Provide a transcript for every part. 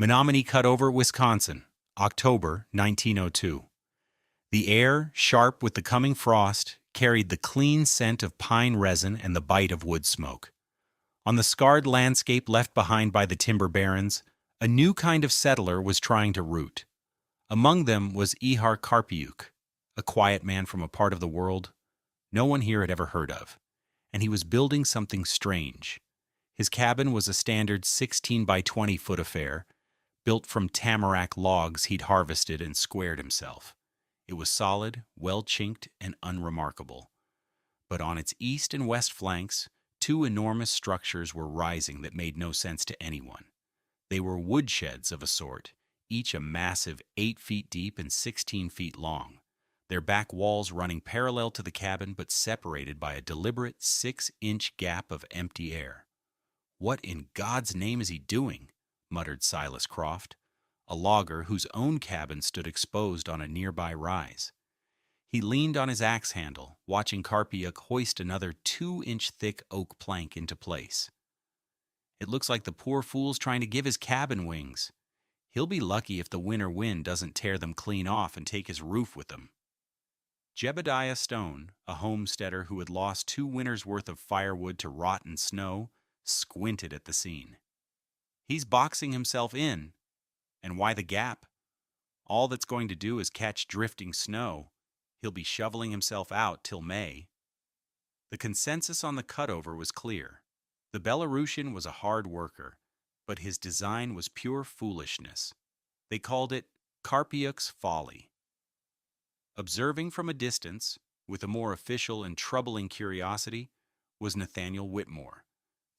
Menominee Cutover, Wisconsin, October 1902. The air, sharp with the coming frost, carried the clean scent of pine resin and the bite of wood smoke. On the scarred landscape left behind by the timber barons, a new kind of settler was trying to root. Among them was Ihar Karpiuk, a quiet man from a part of the world no one here had ever heard of, and he was building something strange. His cabin was a standard 16 by 20 foot affair, built from tamarack logs he'd harvested and squared himself. It was solid, well-chinked, and unremarkable. But on its east and west flanks, two enormous structures were rising that made no sense to anyone. They were woodsheds of a sort, each a massive 8 feet deep and 16 feet long, their back walls running parallel to the cabin but separated by a deliberate 6-inch gap of empty air. "What in God's name is he doing?" muttered Silas Croft, a logger whose own cabin stood exposed on a nearby rise. He leaned on his axe handle, watching Karpiuk hoist another 2-inch thick oak plank into place. "It looks like the poor fool's trying to give his cabin wings. He'll be lucky if the winter wind doesn't tear them clean off and take his roof with him." Jebediah Stone, a homesteader who had lost 2 winters' worth of firewood to rot and snow, squinted at the scene. "He's boxing himself in. And why the gap? All that's going to do is catch drifting snow. He'll be shoveling himself out till May." The consensus on the cutover was clear. The Belarusian was a hard worker, but his design was pure foolishness. They called it Karpiuk's Folly. Observing from a distance, with a more official and troubling curiosity, was Nathaniel Whitmore,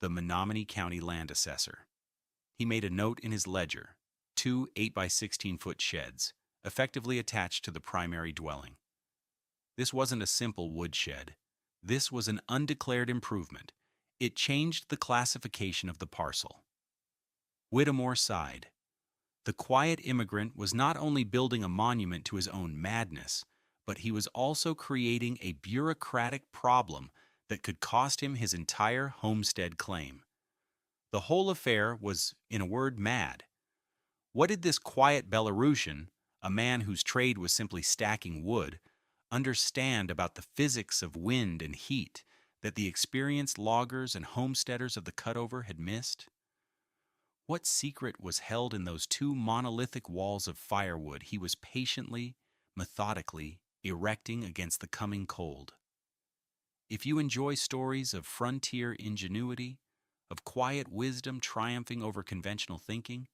the Menominee County land assessor. He made a note in his ledger: 2 8 by 16 foot sheds, effectively attached to the primary dwelling. This wasn't a simple woodshed. This was an undeclared improvement. It changed the classification of the parcel. Whitmore sighed. The quiet immigrant was not only building a monument to his own madness, but he was also creating a bureaucratic problem that could cost him his entire homestead claim. The whole affair was, in a word, mad. What did this quiet Belarusian, a man whose trade was simply stacking wood, understand about the physics of wind and heat that the experienced loggers and homesteaders of the cutover had missed? What secret was held in those 2 monolithic walls of firewood he was patiently, methodically erecting against the coming cold? If you enjoy stories of frontier ingenuity, of quiet wisdom triumphing over conventional thinking,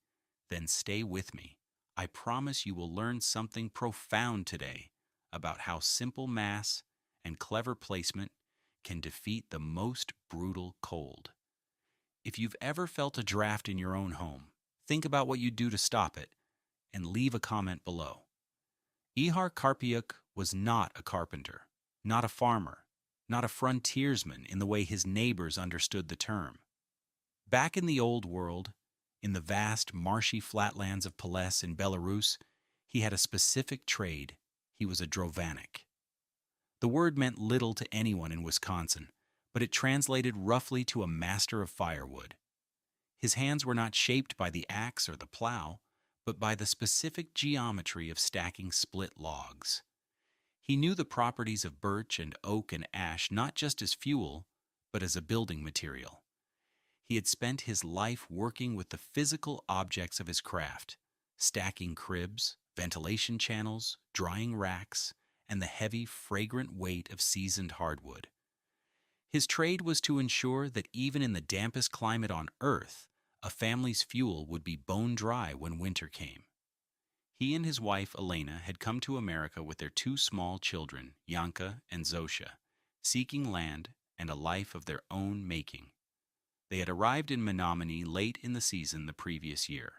then stay with me. I promise you will learn something profound today about how simple mass and clever placement can defeat the most brutal cold. If you've ever felt a draft in your own home, think about what you'd do to stop it, and leave a comment below. Ihar Karpiuk was not a carpenter, not a farmer, not a frontiersman in the way his neighbors understood the term. Back in the old world, in the vast marshy flatlands of Pelés in Belarus, he had a specific trade. He was a drovanik. The word meant little to anyone in Wisconsin, but it translated roughly to a master of firewood. His hands were not shaped by the axe or the plow, but by the specific geometry of stacking split logs. He knew the properties of birch and oak and ash not just as fuel, but as a building material. He had spent his life working with the physical objects of his craft, stacking cribs, ventilation channels, drying racks, and the heavy, fragrant weight of seasoned hardwood. His trade was to ensure that even in the dampest climate on Earth, a family's fuel would be bone dry when winter came. He and his wife, Alena, had come to America with their 2 small children, Yanka and Zosha, seeking land and a life of their own making. They had arrived in Menominee late in the season the previous year,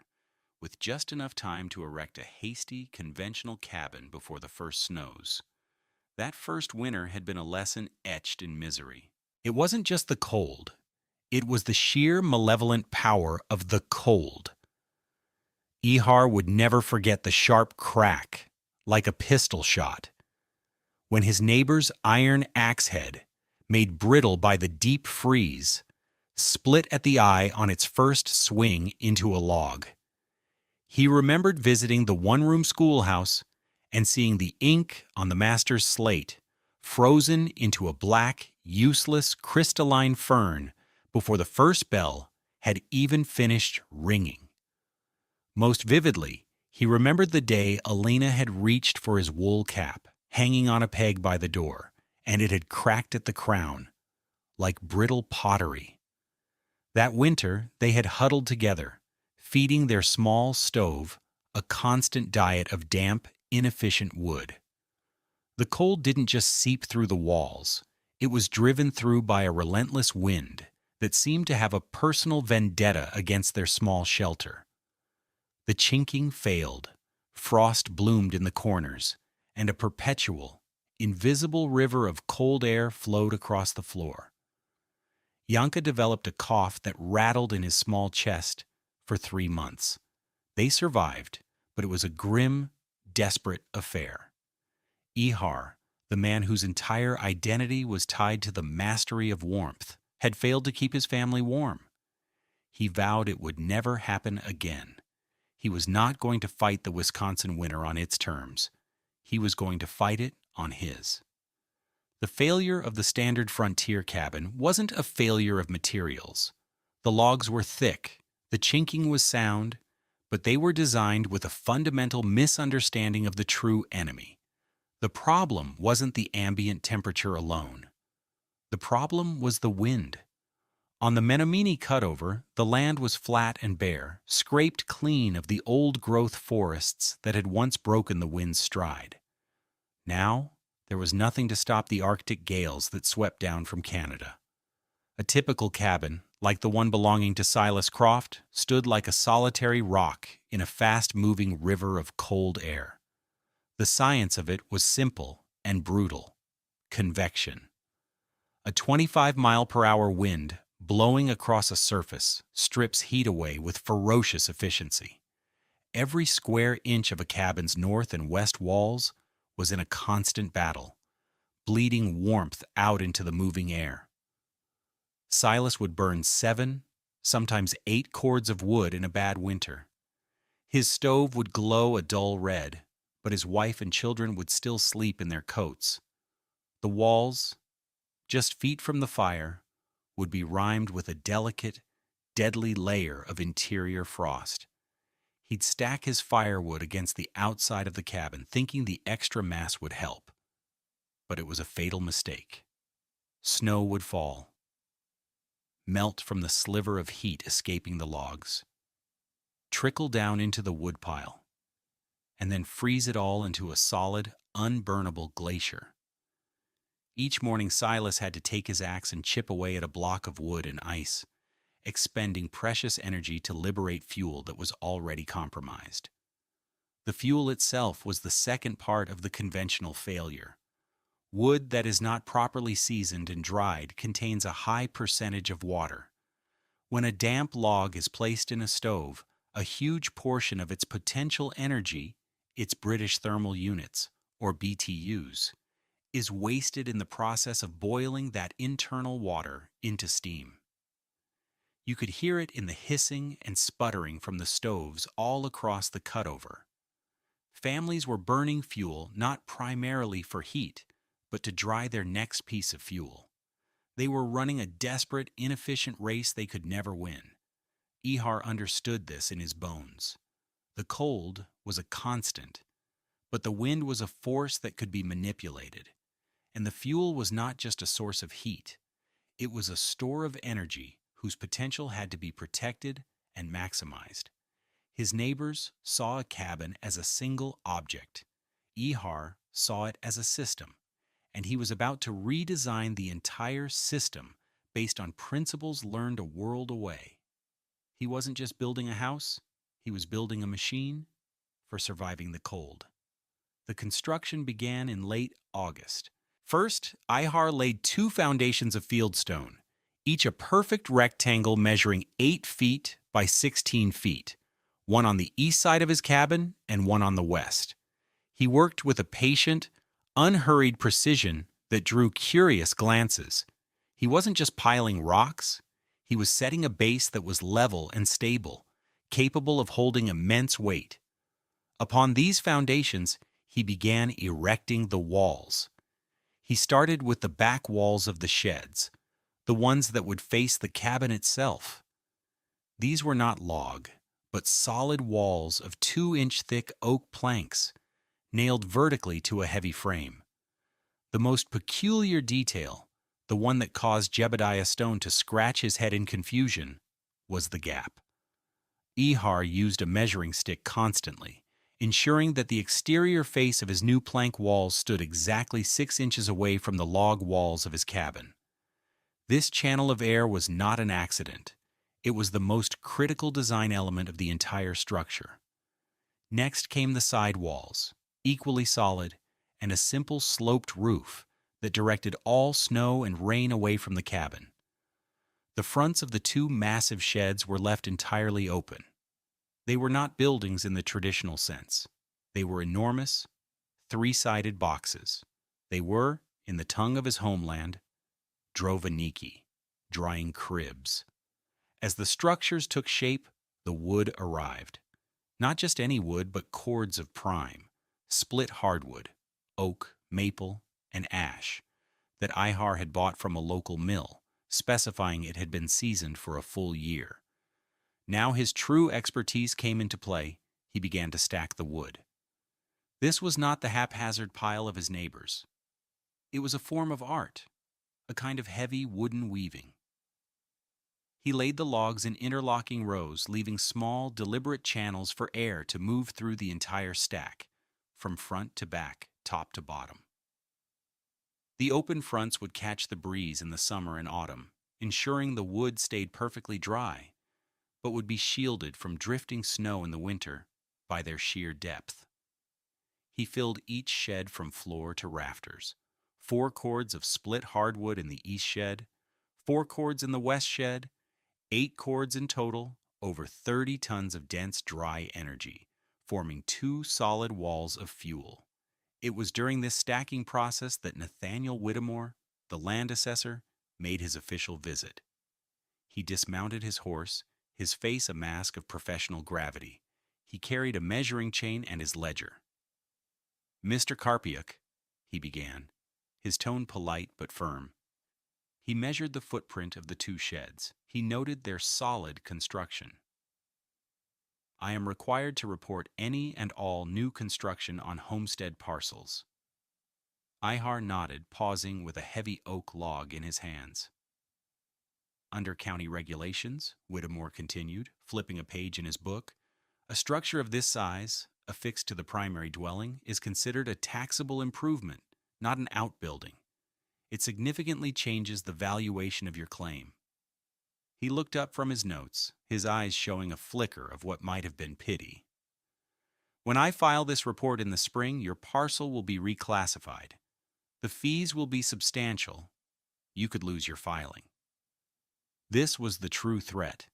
with just enough time to erect a hasty, conventional cabin before the first snows. That first winter had been a lesson etched in misery. It wasn't just the cold. It was the sheer malevolent power of the cold. Ihar would never forget the sharp crack, like a pistol shot, when his neighbor's iron axe head, made brittle by the deep freeze, split at the eye on its first swing into a log. He remembered visiting the one-room schoolhouse and seeing the ink on the master's slate frozen into a black, useless, crystalline fern before the first bell had even finished ringing. Most vividly, he remembered the day Alena had reached for his wool cap, hanging on a peg by the door, and it had cracked at the crown, like brittle pottery. That winter, they had huddled together, feeding their small stove a constant diet of damp, inefficient wood. The cold didn't just seep through the walls. It was driven through by a relentless wind that seemed to have a personal vendetta against their small shelter. The chinking failed, frost bloomed in the corners, and a perpetual, invisible river of cold air flowed across the floor. Yanka developed a cough that rattled in his small chest for 3 months. They survived, but it was a grim, desperate affair. Ihar, the man whose entire identity was tied to the mastery of warmth, had failed to keep his family warm. He vowed it would never happen again. He was not going to fight the Wisconsin winter on its terms. He was going to fight it on his. The failure of the standard frontier cabin wasn't a failure of materials. The logs were thick, the chinking was sound, but they were designed with a fundamental misunderstanding of the true enemy. The problem wasn't the ambient temperature alone. The problem was the wind. On the Menominee cutover, the land was flat and bare, scraped clean of the old-growth forests that had once broken the wind's stride. Now, there was nothing to stop the Arctic gales that swept down from Canada. A typical cabin, like the one belonging to Silas Croft, stood like a solitary rock in a fast-moving river of cold air. The science of it was simple and brutal: convection. A 25-mile-per-hour wind blowing across a surface strips heat away with ferocious efficiency. Every square inch of a cabin's north and west walls was in a constant battle, bleeding warmth out into the moving air. Silas would burn 7, sometimes 8 cords of wood in a bad winter. His stove would glow a dull red, but his wife and children would still sleep in their coats. The walls, just feet from the fire, would be rimed with a delicate, deadly layer of interior frost. He'd stack his firewood against the outside of the cabin, thinking the extra mass would help. But it was a fatal mistake. Snow would fall, melt from the sliver of heat escaping the logs, trickle down into the woodpile, and then freeze it all into a solid, unburnable glacier. Each morning Silas had to take his axe and chip away at a block of wood and ice, expending precious energy to liberate fuel that was already compromised. The fuel itself was the second part of the conventional failure. Wood that is not properly seasoned and dried contains a high percentage of water. When a damp log is placed in a stove, a huge portion of its potential energy, its British thermal units, or BTUs, is wasted in the process of boiling that internal water into steam. You could hear it in the hissing and sputtering from the stoves all across the cutover. Families were burning fuel not primarily for heat, but to dry their next piece of fuel. They were running a desperate, inefficient race they could never win. Ihar understood this in his bones. The cold was a constant, but the wind was a force that could be manipulated. And the fuel was not just a source of heat. It was a store of energy whose potential had to be protected and maximized. His neighbors saw a cabin as a single object. Ihar saw it as a system, and he was about to redesign the entire system based on principles learned a world away. He wasn't just building a house, he was building a machine for surviving the cold. The construction began in late August. First, Ihar laid 2 foundations of fieldstone, each a perfect rectangle measuring 8 feet by 16 feet, one on the east side of his cabin and one on the west. He worked with a patient, unhurried precision that drew curious glances. He wasn't just piling rocks, he was setting a base that was level and stable, capable of holding immense weight. Upon these foundations, he began erecting the walls. He started with the back walls of the sheds, the ones that would face the cabin itself. These were not log, but solid walls of 2-inch thick oak planks, nailed vertically to a heavy frame. The most peculiar detail, the one that caused Jebediah Stone to scratch his head in confusion, was the gap. Ihar used a measuring stick constantly, ensuring that the exterior face of his new plank walls stood exactly 6 inches away from the log walls of his cabin. This channel of air was not an accident. It was the most critical design element of the entire structure. Next came the side walls, equally solid, and a simple sloped roof that directed all snow and rain away from the cabin. The fronts of the 2 massive sheds were left entirely open. They were not buildings in the traditional sense. They were enormous, 3-sided boxes. They were, in the tongue of his homeland, drovaniki, drying cribs. As the structures took shape, the wood arrived. Not just any wood, but cords of prime, split hardwood, oak, maple, and ash, that Ihar had bought from a local mill, specifying it had been seasoned for a full year. Now his true expertise came into play. He began to stack the wood. This was not the haphazard pile of his neighbors. It was a form of art, a kind of heavy wooden weaving. He laid the logs in interlocking rows, leaving small, deliberate channels for air to move through the entire stack, from front to back, top to bottom. The open fronts would catch the breeze in the summer and autumn, ensuring the wood stayed perfectly dry, but would be shielded from drifting snow in the winter by their sheer depth. He filled each shed from floor to rafters. 4 cords of split hardwood in the east shed, 4 cords in the west shed, 8 cords in total, over 30 tons of dense dry energy, forming 2 solid walls of fuel. It was during this stacking process that Nathaniel Whittemore, the land assessor, made his official visit. He dismounted his horse, his face a mask of professional gravity. He carried a measuring chain and his ledger. "Mr. Karpiuk," he began, his tone polite but firm. He measured the footprint of the 2 sheds. He noted their solid construction. "I am required to report any and all new construction on Homestead parcels." Ihar nodded, pausing with a heavy oak log in his hands. "Under county regulations," Whittemore continued, flipping a page in his book, "a structure of this size, affixed to the primary dwelling, is considered a taxable improvement, not an outbuilding. It significantly changes the valuation of your claim." He looked up from his notes, his eyes showing a flicker of what might have been pity. "When I file this report in the spring, your parcel will be reclassified. The fees will be substantial. You could lose your filing." This was the true threat,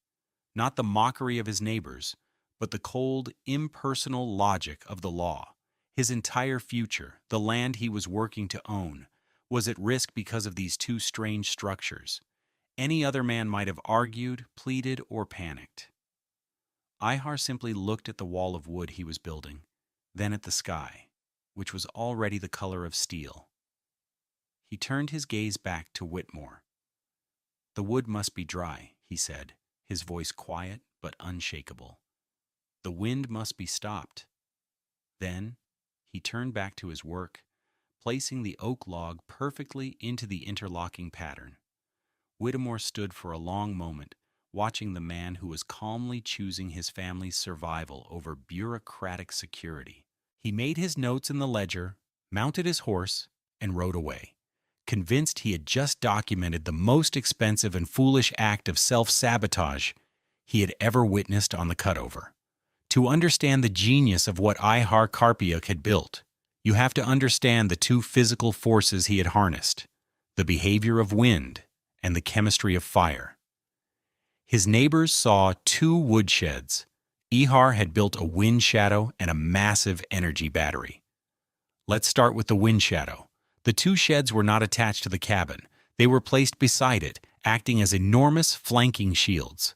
not the mockery of his neighbors, but the cold, impersonal logic of the law. His entire future, the land he was working to own, was at risk because of these 2 strange structures. Any other man might have argued, pleaded, or panicked. Ihar simply looked at the wall of wood he was building, then at the sky, which was already the color of steel. He turned his gaze back to Whittemore. "The wood must be dry," he said, his voice quiet but unshakable. "The wind must be stopped." Then he turned back to his work, placing the oak log perfectly into the interlocking pattern. Whittemore stood for a long moment, watching the man who was calmly choosing his family's survival over bureaucratic security. He made his notes in the ledger, mounted his horse, and rode away, convinced he had just documented the most expensive and foolish act of self-sabotage he had ever witnessed on the cutover. To understand the genius of what Ihar Karpiuk had built, you have to understand the 2 physical forces he had harnessed, the behavior of wind and the chemistry of fire. His neighbors saw 2 woodsheds. Ihar had built a wind shadow and a massive energy battery. Let's start with the wind shadow. The 2 sheds were not attached to the cabin. They were placed beside it, acting as enormous flanking shields.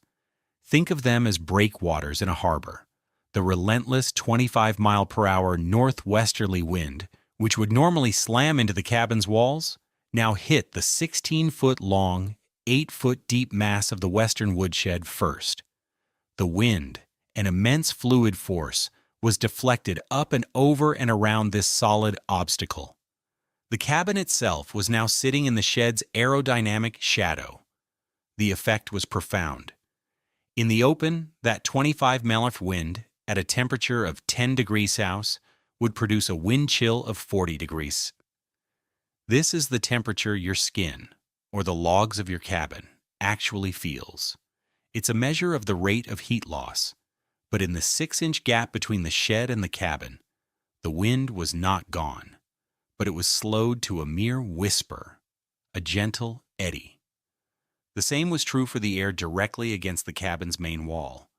Think of them as breakwaters in a harbor. The relentless 25-mile-per-hour northwesterly wind, which would normally slam into the cabin's walls, now hit the 16-foot-long, 8-foot-deep mass of the western woodshed first. The wind, an immense fluid force, was deflected up and over and around this solid obstacle. The cabin itself was now sitting in the shed's aerodynamic shadow. The effect was profound. In the open, that 25-mile wind, at a temperature of 10 degrees Celsius, would produce a wind chill of 40 degrees. This is the temperature your skin, or the logs of your cabin, actually feels. It's a measure of the rate of heat loss, but in the 6-inch gap between the shed and the cabin, the wind was not gone, but it was slowed to a mere whisper, a gentle eddy. The same was true for the air directly against the cabin's main wall.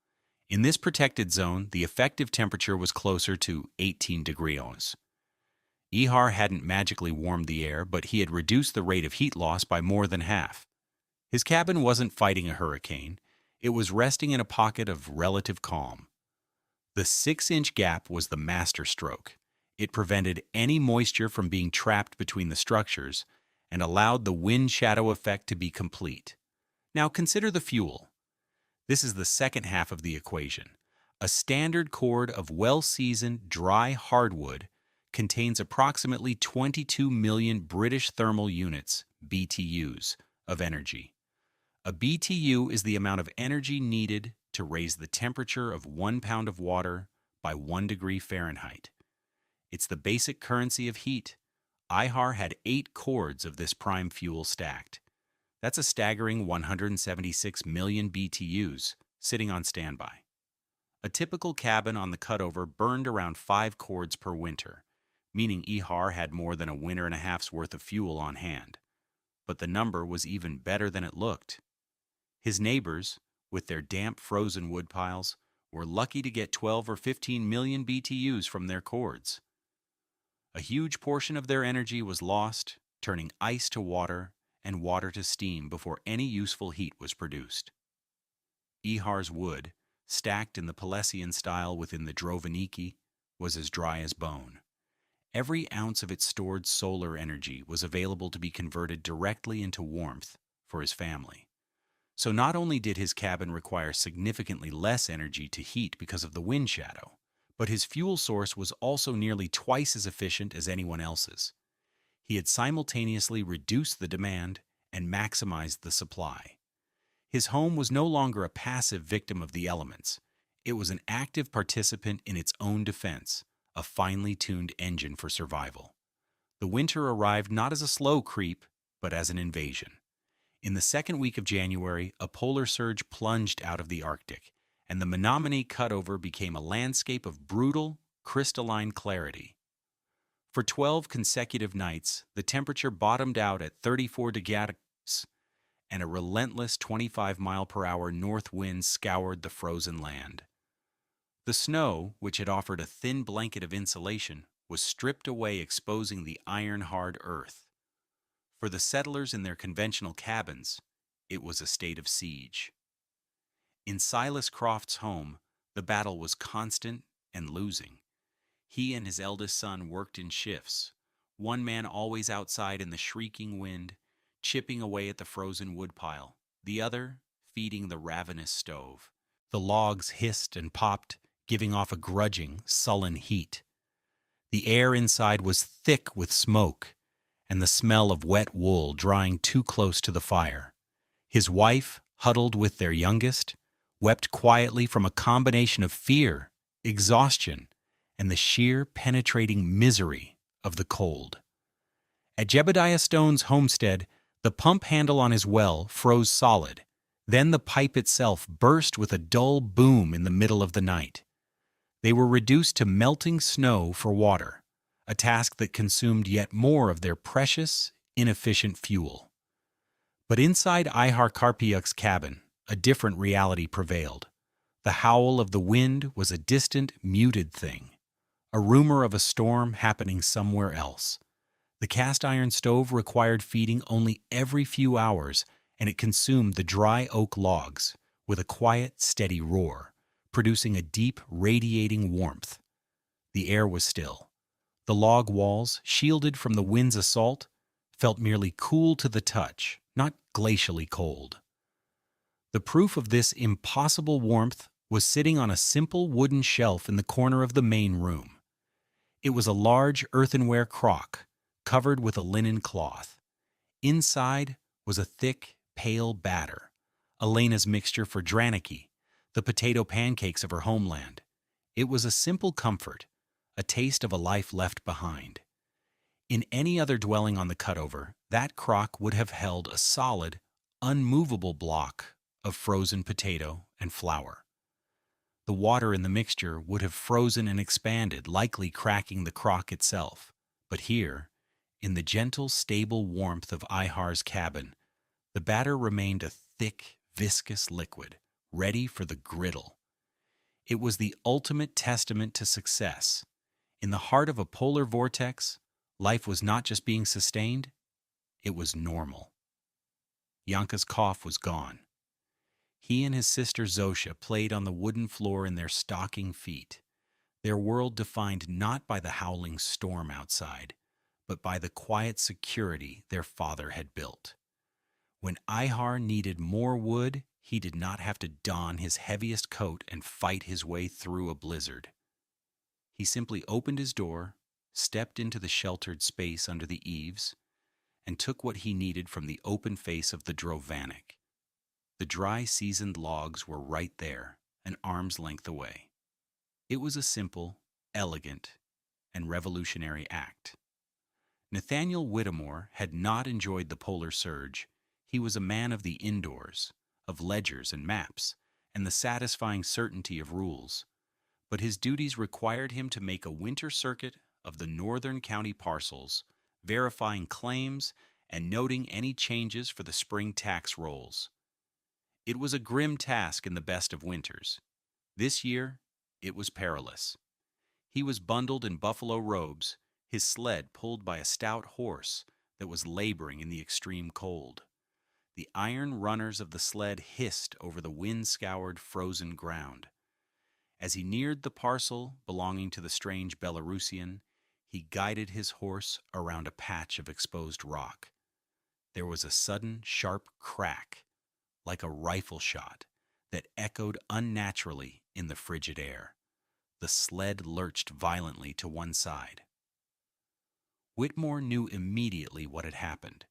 In this protected zone, the effective temperature was closer to 18 degrees. Ihar hadn't magically warmed the air, but he had reduced the rate of heat loss by more than half. His cabin wasn't fighting a hurricane. It was resting in a pocket of relative calm. The 6-inch gap was the masterstroke. It prevented any moisture from being trapped between the structures and allowed the wind shadow effect to be complete. Now consider the fuel. This is the second half of the equation. A standard cord of well-seasoned, dry hardwood contains approximately 22 million British thermal units, BTUs, of energy. A BTU is the amount of energy needed to raise the temperature of 1 pound of water by 1 degree Fahrenheit. It's the basic currency of heat. Ihar had 8 cords of this prime fuel stacked. That's a staggering 176 million BTUs sitting on standby. A typical cabin on the cutover burned around 5 cords per winter, meaning Ihar had more than a winter and a half's worth of fuel on hand. But the number was even better than it looked. His neighbors, with their damp frozen wood piles, were lucky to get 12 or 15 million BTUs from their cords. A huge portion of their energy was lost, turning ice to water and water to steam before any useful heat was produced. Ihar's wood, stacked in the Pelesian style within the drovanik, was as dry as bone. Every ounce of its stored solar energy was available to be converted directly into warmth for his family. So not only did his cabin require significantly less energy to heat because of the wind shadow, but his fuel source was also nearly twice as efficient as anyone else's. He had simultaneously reduced the demand and maximized the supply. His home was no longer a passive victim of the elements. It was an active participant in its own defense, a finely tuned engine for survival. The winter arrived not as a slow creep, but as an invasion. In the second week of January, a polar surge plunged out of the Arctic, and the Menominee cutover became a landscape of brutal, crystalline clarity. For 12 consecutive nights, the temperature bottomed out at 34 degrees, and a relentless 25-mile-per-hour north wind scoured the frozen land. The snow, which had offered a thin blanket of insulation, was stripped away, exposing the iron-hard earth. For the settlers in their conventional cabins, it was a state of siege. In Silas Croft's home, the battle was constant and losing. He and his eldest son worked in shifts, one man always outside in the shrieking wind, chipping away at the frozen woodpile, the other feeding the ravenous stove. The logs hissed and popped, giving off a grudging, sullen heat. The air inside was thick with smoke, and the smell of wet wool drying too close to the fire. His wife, huddled with their youngest, wept quietly from a combination of fear, exhaustion, and the sheer penetrating misery of the cold. At Jebediah Stone's homestead, the pump handle on his well froze solid. Then the pipe itself burst with a dull boom in the middle of the night. They were reduced to melting snow for water, a task that consumed yet more of their precious, inefficient fuel. But inside Ihar Karpiuk's cabin, a different reality prevailed. The howl of the wind was a distant, muted thing, a rumor of a storm happening somewhere else. The cast-iron stove required feeding only every few hours, and it consumed the dry oak logs, with a quiet, steady roar, producing a deep, radiating warmth. The air was still. The log walls, shielded from the wind's assault, felt merely cool to the touch, not glacially cold. The proof of this impossible warmth was sitting on a simple wooden shelf in the corner of the main room. It was a large earthenware crock, covered with a linen cloth. Inside was a thick, pale batter, Alena's mixture for drovanik, the potato pancakes of her homeland. It was a simple comfort, a taste of a life left behind. In any other dwelling on the cutover, that crock would have held a solid, unmovable block of frozen potato and flour. The water in the mixture would have frozen and expanded, likely cracking the crock itself. But here, in the gentle, stable warmth of Ihar's cabin, the batter remained a thick, viscous liquid, ready for the griddle. It was the ultimate testament to success. In the heart of a polar vortex, life was not just being sustained, it was normal. Yanka's cough was gone. He and his sister Zosha played on the wooden floor in their stocking feet, their world defined not by the howling storm outside, but by the quiet security their father had built. When Ihar needed more wood, he did not have to don his heaviest coat and fight his way through a blizzard. He simply opened his door, stepped into the sheltered space under the eaves, and took what he needed from the open face of the drovanik. The dry, seasoned logs were right there, an arm's length away. It was a simple, elegant, and revolutionary act. Nathaniel Whittemore had not enjoyed the polar surge. He was a man of the indoors, of ledgers and maps, and the satisfying certainty of rules. But his duties required him to make a winter circuit of the northern county parcels, verifying claims and noting any changes for the spring tax rolls. It was a grim task in the best of winters. This year, it was perilous. He was bundled in buffalo robes, his sled pulled by a stout horse that was laboring in the extreme cold. The iron runners of the sled hissed over the wind-scoured, frozen ground. As he neared the parcel belonging to the strange Belarusian, he guided his horse around a patch of exposed rock. There was a sudden, sharp crack, like a rifle shot, that echoed unnaturally in the frigid air. The sled lurched violently to one side. Whittemore knew immediately what had happened.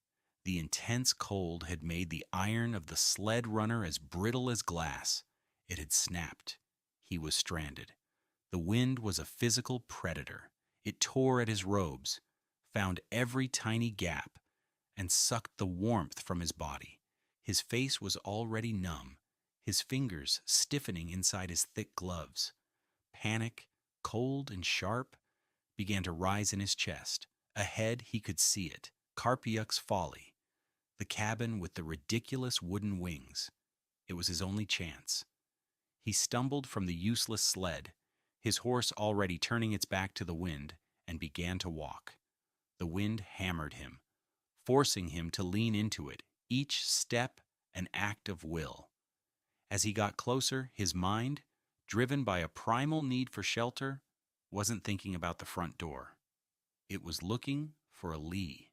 The intense cold had made the iron of the sled runner as brittle as glass. It had snapped. He was stranded. The wind was a physical predator. It tore at his robes, found every tiny gap, and sucked the warmth from his body. His face was already numb, his fingers stiffening inside his thick gloves. Panic, cold and sharp, began to rise in his chest. Ahead he could see it, Karpiuk's Folly, the cabin with the ridiculous wooden wings. It was his only chance. He stumbled from the useless sled, his horse already turning its back to the wind, and began to walk. The wind hammered him, forcing him to lean into it, each step an act of will. As he got closer, his mind, driven by a primal need for shelter, wasn't thinking about the front door. It was looking for a lee,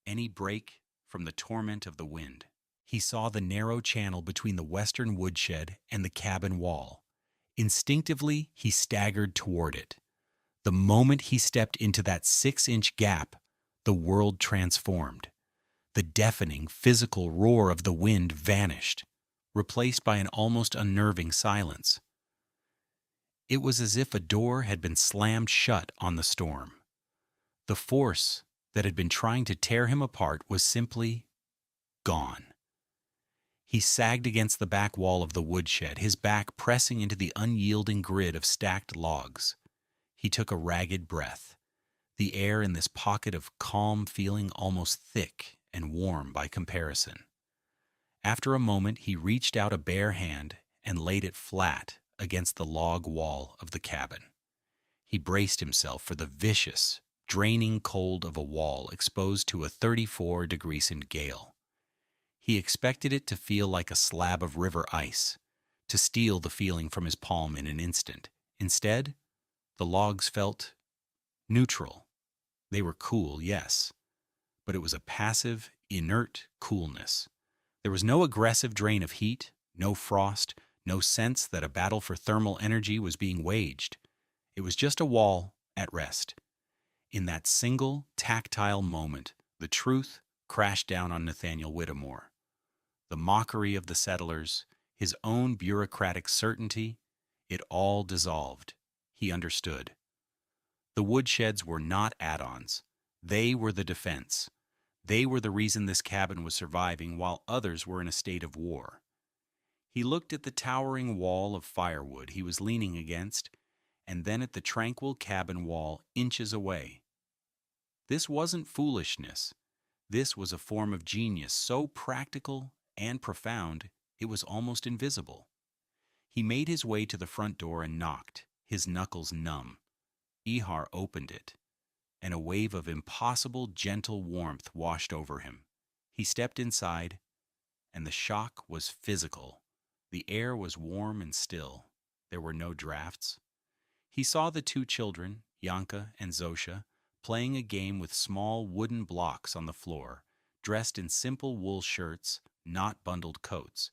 any break from the torment of the wind. He saw the narrow channel between the western woodshed and the cabin wall. Instinctively, he staggered toward it. The moment he stepped into that 6-inch gap, the world transformed. The deafening, physical roar of the wind vanished, replaced by an almost unnerving silence. It was as if a door had been slammed shut on the storm. The force that had been trying to tear him apart was simply gone. He sagged against the back wall of the woodshed, his back pressing into the unyielding grid of stacked logs. He took a ragged breath, the air in this pocket of calm feeling almost thick and warm by comparison. After a moment, he reached out a bare hand and laid it flat against the log wall of the cabin. He braced himself for the vicious, draining cold of a wall exposed to a 34-degree gale. He expected it to feel like a slab of river ice, to steal the feeling from his palm in an instant. Instead, the logs felt neutral. They were cool, yes, but it was a passive, inert coolness. There was no aggressive drain of heat, no frost, no sense that a battle for thermal energy was being waged. It was just a wall at rest. In that single, tactile moment, the truth crashed down on Nathaniel Whittemore. The mockery of the settlers, his own bureaucratic certainty, it all dissolved. He understood. The woodsheds were not add-ons. They were the defense. They were the reason this cabin was surviving while others were in a state of war. He looked at the towering wall of firewood he was leaning against, and then at the tranquil cabin wall inches away. This wasn't foolishness. This was a form of genius so practical and profound it was almost invisible. He made his way to the front door and knocked, his knuckles numb. Ihar opened it, and a wave of impossible, gentle warmth washed over him. He stepped inside, and the shock was physical. The air was warm and still. There were no drafts. He saw the two children, Yanka and Zosha, playing a game with small wooden blocks on the floor, dressed in simple wool shirts, not bundled coats.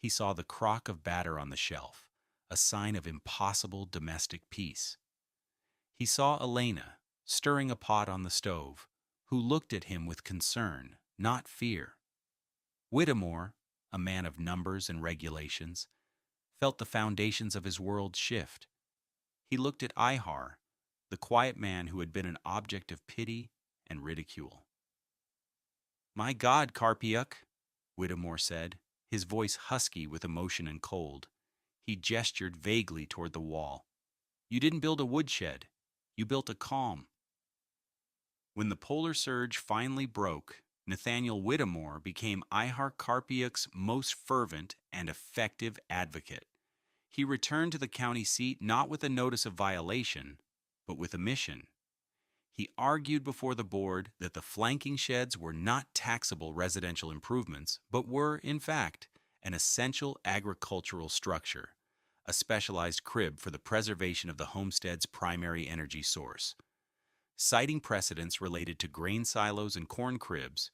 He saw the crock of batter on the shelf, a sign of impossible domestic peace. He saw Alena, stirring a pot on the stove, who looked at him with concern, not fear. Whittemore, a man of numbers and regulations, felt the foundations of his world shift. He looked at Ihar, the quiet man who had been an object of pity and ridicule. "My God, Karpiuk," Whittemore said, his voice husky with emotion and cold. He gestured vaguely toward the wall. "You didn't build a woodshed. You built a calm." When the polar surge finally broke, Nathaniel Whittemore became Ihar Karpiuk's most fervent and effective advocate. He returned to the county seat not with a notice of violation, but with a mission. He argued before the board that the flanking sheds were not taxable residential improvements, but were, in fact, an essential agricultural structure, a specialized crib for the preservation of the homestead's primary energy source. Citing precedents related to grain silos and corn cribs,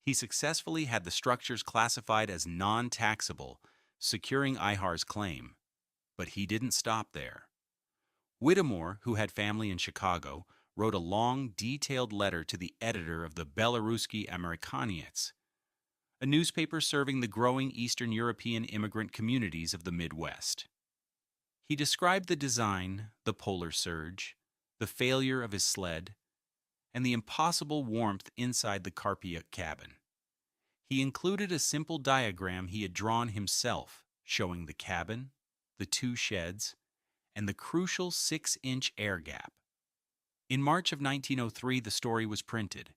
he successfully had the structures classified as non-taxable, securing Ihar's claim. But he didn't stop there. Whittemore, who had family in Chicago, wrote a long, detailed letter to the editor of the Belarusian Immigrant, a newspaper serving the growing Eastern European immigrant communities of the Midwest. He described the design, the polar surge, the failure of his sled, and the impossible warmth inside the Karpiuk cabin. He included a simple diagram he had drawn himself, showing the cabin, the two sheds, and the crucial 6-inch air gap. In March of 1903, the story was printed.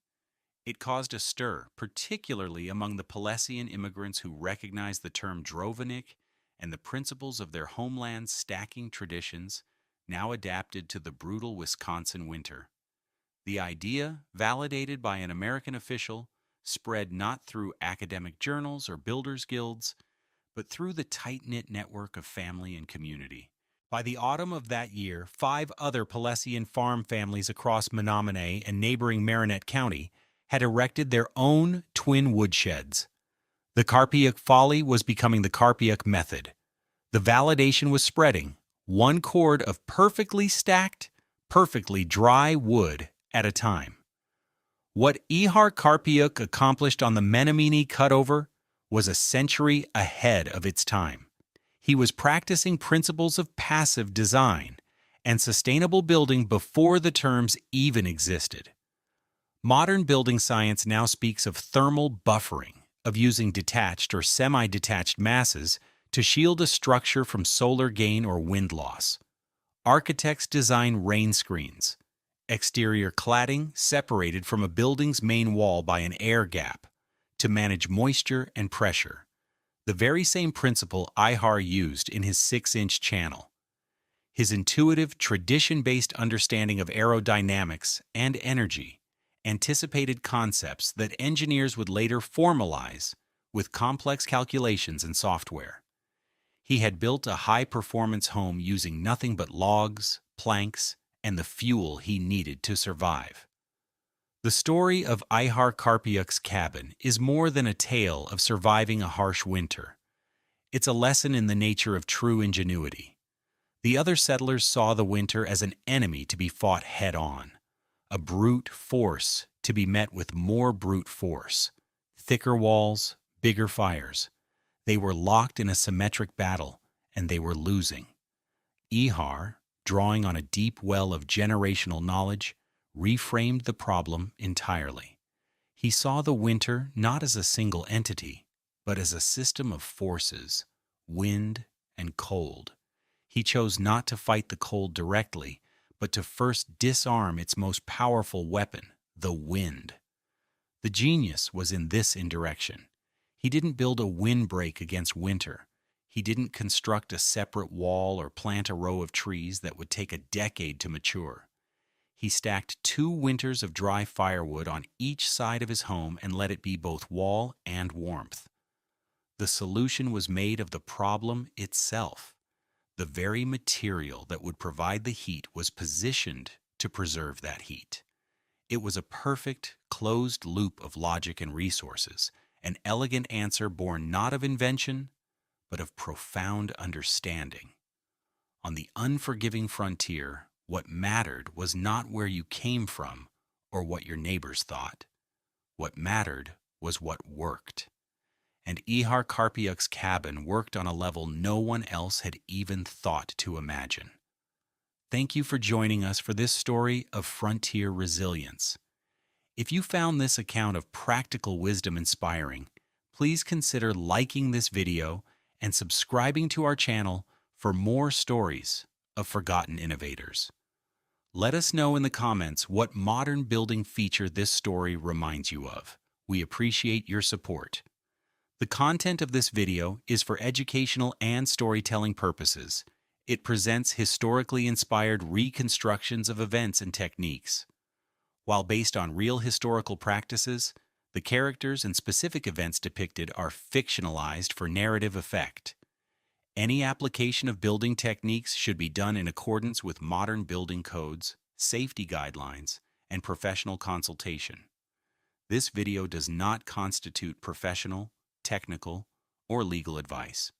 It caused a stir, particularly among the Belarusian immigrants who recognized the term drovanik and the principles of their homeland's stacking traditions, now adapted to the brutal Wisconsin winter. The idea, validated by an American official, spread not through academic journals or builders' guilds, but through the tight-knit network of family and community. By the autumn of that year, 5 other Belarusian farm families across Menominee and neighboring Marinette County had erected their own twin woodsheds. The Karpiuk Folly was becoming the Karpiuk method. The validation was spreading, one cord of perfectly stacked, perfectly dry wood at a time. What Ihar Karpiuk accomplished on the Menominee cutover was a century ahead of its time. He was practicing principles of passive design and sustainable building before the terms even existed. Modern building science now speaks of thermal buffering, of using detached or semi-detached masses to shield a structure from solar gain or wind loss. Architects design rain screens, exterior cladding separated from a building's main wall by an air gap, to manage moisture and pressure. The very same principle Ihar used in his 6-inch channel. His intuitive, tradition-based understanding of aerodynamics and energy anticipated concepts that engineers would later formalize with complex calculations and software. He had built a high-performance home using nothing but logs, planks, and the fuel he needed to survive. The story of Ihar Karpiuk's cabin is more than a tale of surviving a harsh winter. It's a lesson in the nature of true ingenuity. The other settlers saw the winter as an enemy to be fought head-on, a brute force to be met with more brute force, thicker walls, bigger fires. They were locked in a symmetric battle, and they were losing. Ihar, drawing on a deep well of generational knowledge, reframed the problem entirely. He saw the winter not as a single entity, but as a system of forces, wind and cold. He chose not to fight the cold directly, but to first disarm its most powerful weapon, the wind. The genius was in this indirection. He didn't build a windbreak against winter. He didn't construct a separate wall or plant a row of trees that would take a decade to mature. He stacked 2 winters of dry firewood on each side of his home and let it be both wall and warmth. The solution was made of the problem itself. The very material that would provide the heat was positioned to preserve that heat. It was a perfect, closed loop of logic and resources, an elegant answer born not of invention, but of profound understanding. On the unforgiving frontier, what mattered was not where you came from or what your neighbors thought. What mattered was what worked. And Ihar Karpiuk's cabin worked on a level no one else had even thought to imagine. Thank you for joining us for this story of frontier resilience. If you found this account of practical wisdom inspiring, please consider liking this video and subscribing to our channel for more stories of forgotten innovators. Let us know in the comments what modern building feature this story reminds you of. We appreciate your support. The content of this video is for educational and storytelling purposes. It presents historically inspired reconstructions of events and techniques. While based on real historical practices, the characters and specific events depicted are fictionalized for narrative effect. Any application of building techniques should be done in accordance with modern building codes, safety guidelines, and professional consultation. This video does not constitute professional, technical, or legal advice.